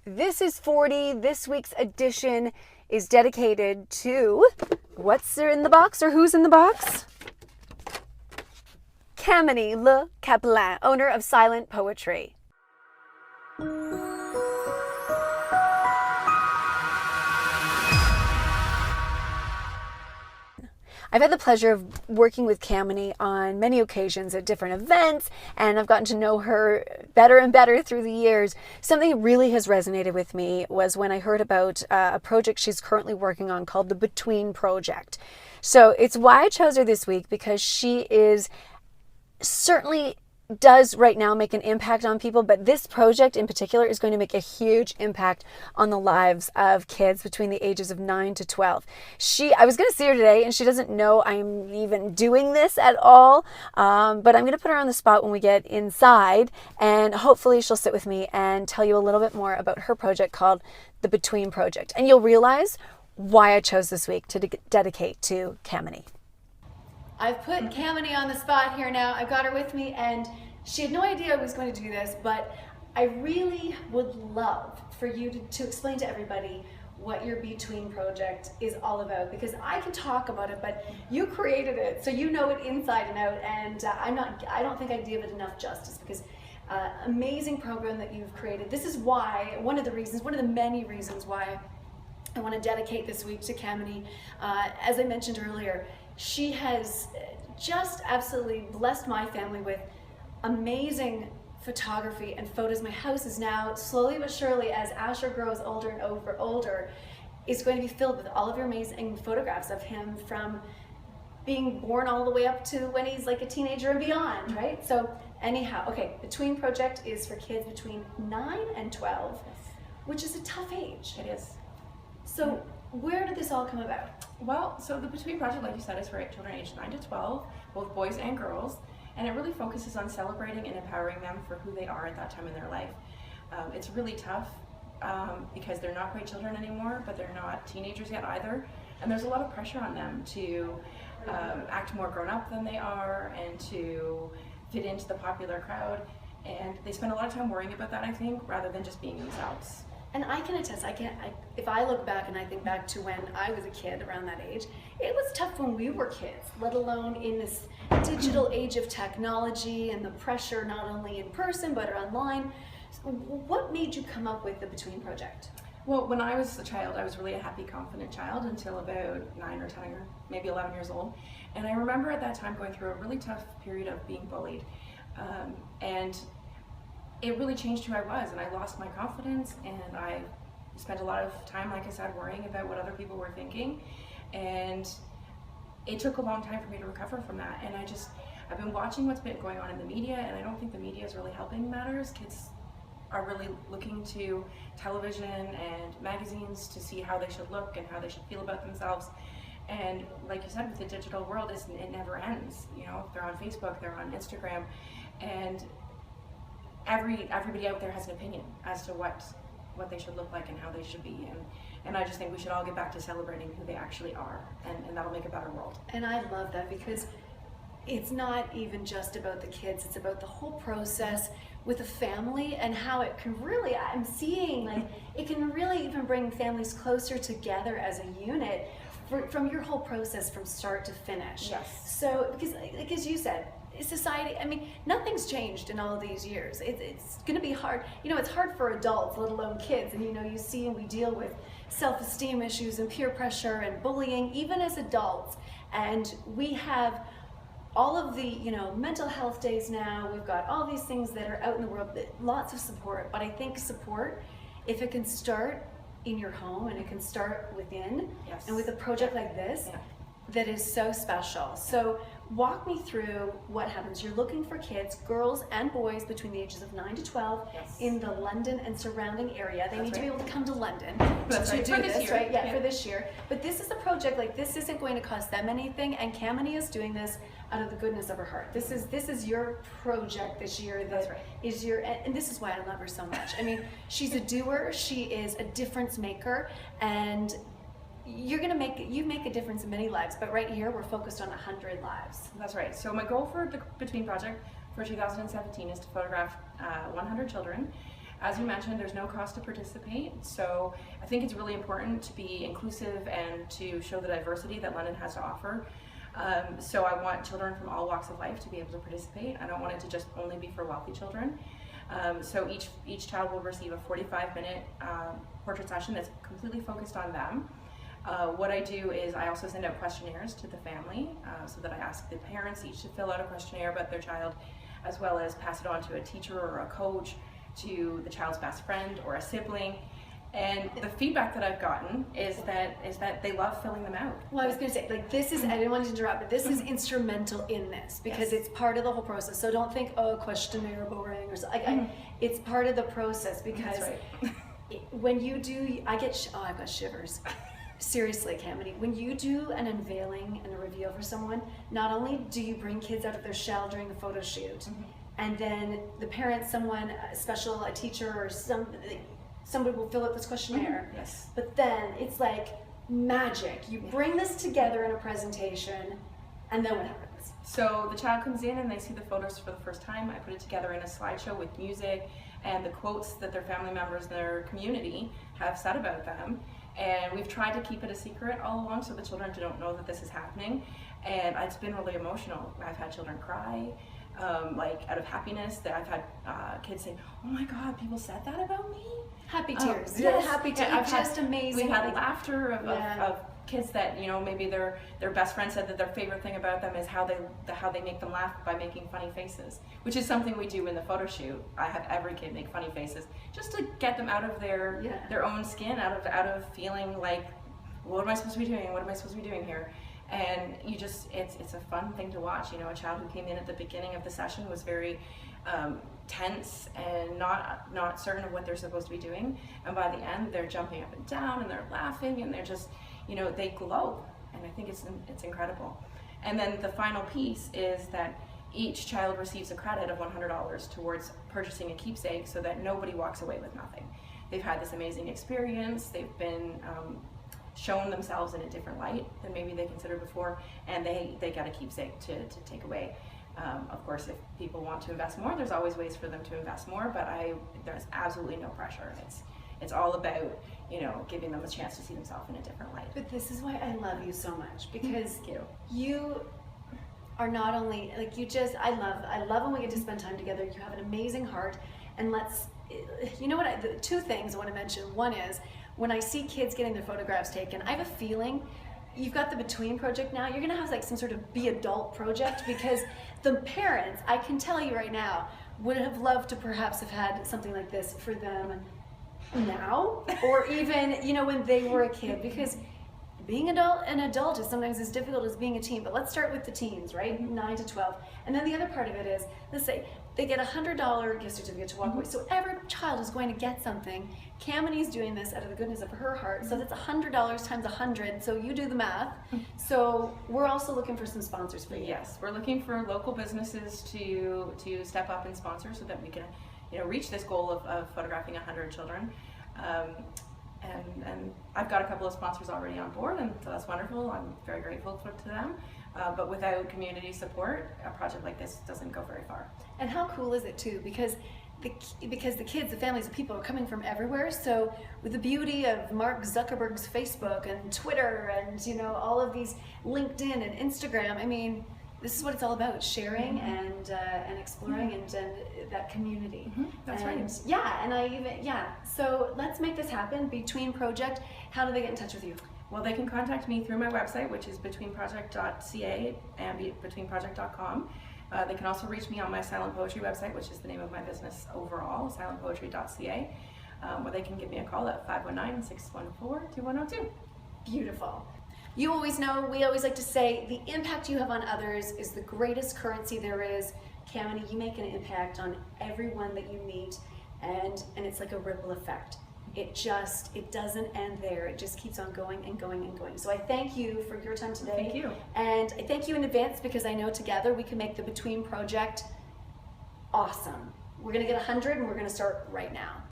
This is 40. This week's edition is dedicated to what's there in the box or who's in the box? Kamini Le Capelain, owner of Silent Poetry. I've had the pleasure of working with Kamini on many occasions at different events, and I've gotten to know her better and better through the years. Something that really has resonated with me was when I heard about a project she's currently working on called the Between Project. So it's why I chose her this week, because she is certainly does right now make an impact on people, but this project in particular is going to make a huge impact on the lives of kids between the ages of 9 to 12. I was going to see her today, and she doesn't know I'm even doing this at all, but I'm going to put her on the spot when we get inside, and hopefully she'll sit with me and tell you a little bit more about her project called the Between Project, and you'll realize why I chose this week to dedicate to Kamini. I've put Kamini on the spot here now. I've got her with me, and she had no idea I was going to do this, but I really would love for you to explain to everybody what your Between Project is all about, because I can talk about it, but you created it, so you know it inside and out, and I don't think I give it enough justice, because amazing program that you've created. This is why, one of the many reasons why I want to dedicate this week to Kamini. As I mentioned earlier, she has just absolutely blessed my family with amazing photography and photos. My house is now, slowly but surely, as Asher grows older and older, is going to be filled with all of your amazing photographs of him from being born all the way up to when he's like a teenager and beyond, right? So anyhow, okay, Between Project is for kids between 9 and 12, which is a tough age. It is. So where did this all come about? Well, so the Between Project, like you said, is for children aged 9 to 12, both boys and girls, and it really focuses on celebrating and empowering them for who they are at that time in their life. It's really tough because they're not quite children anymore, but they're not teenagers yet either, and there's a lot of pressure on them to act more grown up than they are and to fit into the popular crowd, and they spend a lot of time worrying about that, I think, rather than just being themselves. And I can attest, if I look back and I think back to when I was a kid around that age, it was tough when we were kids, let alone in this digital age of technology and the pressure not only in person but online. What made you come up with the Between Project? Well, when I was a child, I was really a happy, confident child until about 9 or 10 or maybe 11 years old. And I remember at that time going through a really tough period of being bullied. And it really changed who I was, and I lost my confidence, and I spent a lot of time, like I said, worrying about what other people were thinking, and it took a long time for me to recover from that. And I've been watching what's been going on in the media, and I don't think the media is really helping matters. Kids are really looking to television and magazines to see how they should look and how they should feel about themselves. And like you said, with the digital world, it never ends. You know, they're on Facebook, they're on Instagram, and everybody out there has an opinion as to what they should look like and how they should be, and I just think we should all get back to celebrating who they actually are, and that'll make a better world. And I love that, because it's not even just about the kids, it's about the whole process with a family and how it can really, I'm seeing like it can really even bring families closer together as a unit from your whole process from start to finish. Yes. So because like as you said, society, I mean, nothing's changed in all of these years. It's going to be hard. You know, it's hard for adults, let alone kids. And, you know, you see and we deal with self-esteem issues and peer pressure and bullying, even as adults. And we have all of the, you know, mental health days now. We've got all these things that are out in the world, lots of support. But I think support, if it can start in your home and it can start within, Yes. and with a project like this, Yeah. that is so special. So walk me through what happens. You're looking for kids, girls and boys between the ages of 9 to 12 Yes. in the London and surrounding area. They That's need to be right. able to come to London That's to right. do For this this, year. right? Yeah, Yeah. for this year. But this is a project, like this isn't going to cost them anything, and Kamini is doing this out of the goodness of her heart. This is your project this year. That's right. Is your, and this is why I love her so much. I mean, she's a doer, she is a difference maker, and you make a difference in many lives, but right here we're focused on 100 lives. That's right. So my goal for the Between Project for 2017 is to photograph 100 children As you mentioned, there's no cost to participate, so I think it's really important to be inclusive and to show the diversity that London has to offer. So I want children from all walks of life to be able to participate. I don't want it to just only be for wealthy children. So each child will receive a 45-minute portrait session that's completely focused on them. What I do is I also send out questionnaires to the family, so that I ask the parents each to fill out a questionnaire about their child, as well as pass it on to a teacher or a coach, to the child's best friend or a sibling. And the feedback that I've gotten is that they love filling them out. Well, I was going to say, like, this is, I didn't want to interrupt, but this is instrumental in this, because it's part of the whole process. So don't think, oh, questionnaire boring or something. It's part of the process, because when you do, I've got shivers. Seriously, Kamini, when you do an unveiling and a reveal for someone, not only do you bring kids out of their shell during the photo shoot, and then the parents, someone special, a teacher or somebody will fill out this questionnaire. Yes. But then it's like magic. You bring this together in a presentation, and then what happens? So the child comes in and they see the photos for the first time. I put it together in a slideshow with music and the quotes that their family members in their community have said about them. And we've tried to keep it a secret all along, so the children don't know that this is happening. And it's been really emotional. I've had children cry, like out of happiness. That I've had kids say, "Oh my God, people said that about me." Happy tears. Yes. Happy tears. I've Just amazing. We've had laughter of kids that, you know, maybe their best friend said that their favorite thing about them is how they make them laugh by making funny faces, which is something we do in the photo shoot. I have every kid make funny faces just to get them out of their own skin, out of feeling like, what am I supposed to be doing? What am I supposed to be doing here? And you just, it's a fun thing to watch. You know, a child who came in at the beginning of the session was very tense and not certain of what they're supposed to be doing, and by the end they're jumping up and down and they're laughing and they're just, you know, they glow, and I think it's incredible. And then the final piece is that each child receives a credit of $100 towards purchasing a keepsake, so that nobody walks away with nothing. They've had this amazing experience, they've been shown themselves in a different light than maybe they considered before, and they get a keepsake to take away. Of course, if people want to invest more, there's always ways for them to invest more, but there's absolutely no pressure. It's all about, you know, giving them a chance to see themselves in a different light. But this is why I love you so much, because you are not only, like, I love when we get to spend time together. You have an amazing heart, and you know what, the two things I want to mention. One is, when I see kids getting their photographs taken, I have a feeling you've got the Between project now. You're gonna have like some sort of Be Adult project, because the parents, I can tell you right now, would have loved to perhaps have had something like this for them now, or even, you know, when they were a kid, because being an adult is sometimes as difficult as being a teen. But let's start with the teens, right? 9 to 12. And then the other part of it is, let's say they get a $100 gift certificate to walk away. So every child is going to get something. Kamini's doing this out of the goodness of her heart. So that's $100 times 100. So you do the math. So we're also looking for some sponsors for you. Yes, we're looking for local businesses to step up and sponsor, so that we can, you know, reach this goal of photographing 100 children. And I've got a couple of sponsors already on board, and so that's wonderful. I'm very grateful to them. But without community support, a project like this doesn't go very far. And how cool is it too? Because the kids, the families, the people are coming from everywhere. So with the beauty of Mark Zuckerberg's Facebook and Twitter and, you know, all of these LinkedIn and Instagram, I mean, this is what it's all about: sharing and exploring and that community. That's right. Yeah, and So let's make this happen. Between Project. How do they get in touch with you? Well, they can contact me through my website, which is betweenproject.ca and betweenproject.com. They can also reach me on my silent poetry website, which is the name of my business overall, silentpoetry.ca, where they can give me a call at 519-614-2102. Beautiful. You always know, we always like to say, the impact you have on others is the greatest currency there is. Kamini, you make an impact on everyone that you meet, and it's like a ripple effect. It doesn't end there. It just keeps on going and going and going. So I thank you for your time today. Thank you. And I thank you in advance, because I know together we can make the Between Project awesome. We're gonna get 100, and we're gonna start right now.